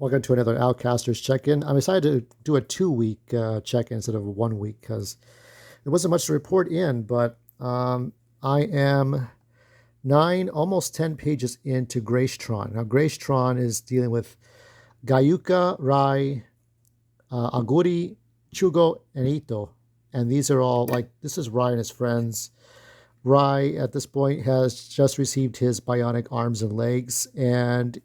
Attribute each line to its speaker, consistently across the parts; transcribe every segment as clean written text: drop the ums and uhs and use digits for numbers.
Speaker 1: Welcome to another Outcasters Check-in. I'm excited to do a 2-week check-in instead of a 1 week because there wasn't much to report in, but I am 9, almost 10 pages into Gracetron. Now, Gracetron is dealing with Gayuka, Rai, Aguri, Chugo, and Ito. And these are all this is Rai and his friends. Rai, at this point, has just received his bionic arms and legs, and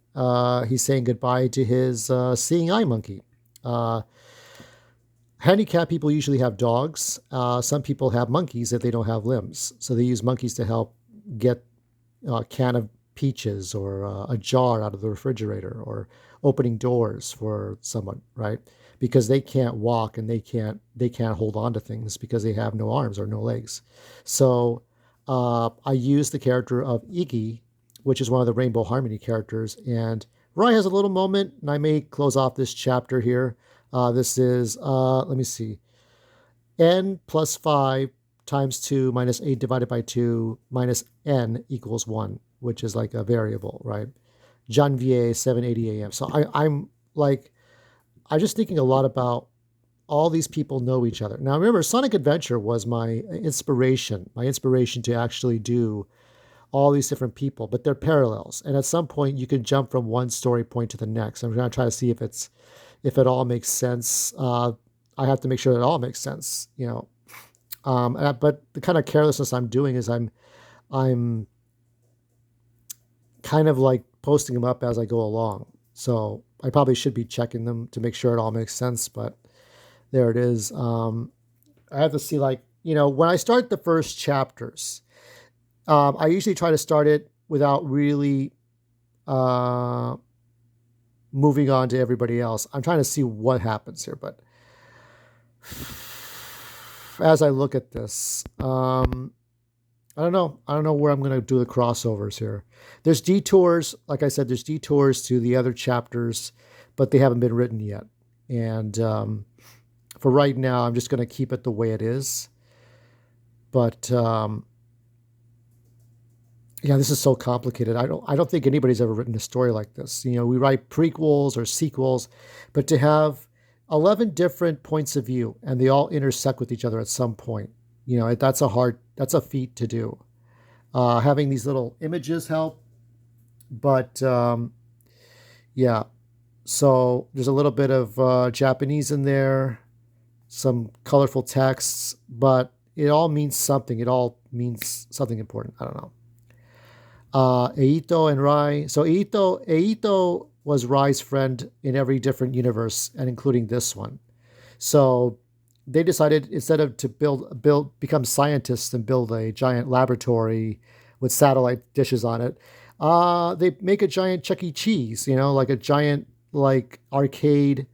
Speaker 1: he's saying goodbye to his seeing eye monkey. Uh, Handicapped people usually have dogs. Some people have monkeys if they don't have limbs. So they use monkeys to help get a can of peaches or a jar out of the refrigerator or opening doors for someone, right? Because they can't walk and they can't hold on to things because they have no arms or no legs. So I use the character of Iggy, which is one of the Rainbow Harmony characters, and Rai has a little moment, and I may close off this chapter here. This is, let me see, n plus 5 times 2 minus 8 divided by 2 minus n equals 1, which is like a variable, right? Janvier, 7:80 a.m. So I'm just thinking a lot about all these people know each other. Now, remember, Sonic Adventure was my inspiration to actually do all these different people, but they're parallels. And at some point, you can jump from one story point to the next. I'm going to try to see if it all makes sense. I have to make sure that it all makes sense, you know. But the kind of carelessness I'm doing is I'm kind of like posting them up as I go along. So I probably should be checking them to make sure it all makes sense, but there it is. I have to see, when I start the first chapters, I usually try to start it without really moving on to everybody else. I'm trying to see what happens here, but as I look at this, I don't know. I don't know where I'm going to do the crossovers here. There's detours. Like I said, there's detours to the other chapters, but they haven't been written yet. And for right now, I'm just going to keep it the way it is. But yeah, this is so complicated. I don't think anybody's ever written a story like this. You know, we write prequels or sequels, but to have 11 different points of view and they all intersect with each other at some point, you know, that's a feat to do. Having these little images help, but yeah. So there's a little bit of Japanese in there, some colorful texts, but it all means something. It all means something important. I don't know. Eito and Rai. So Eito was Rai's friend in every different universe, and including this one. So they decided instead of to become scientists and build a giant laboratory with satellite dishes on it, they make a giant Chuck E. Cheese. You know, like a giant arcade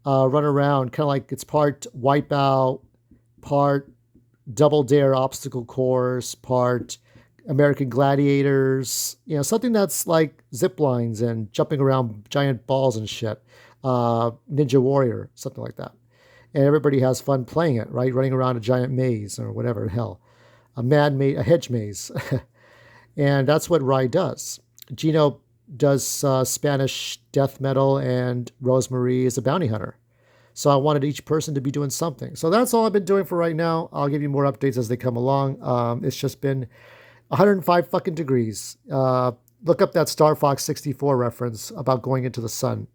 Speaker 1: run around, kind of like it's part Wipeout, part Double Dare obstacle course, part American Gladiators, you know, something that's like zip lines and jumping around giant balls and shit. Ninja Warrior, something like that. And everybody has fun playing it, right? Running around a giant maze or whatever the hell. A hedge maze. And that's what Rai does. Gino does Spanish death metal, and Rosemary is a bounty hunter. So I wanted each person to be doing something. So that's all I've been doing for right now. I'll give you more updates as they come along. It's just been 105 fucking degrees. Look up that Star Fox 64 reference about going into the sun.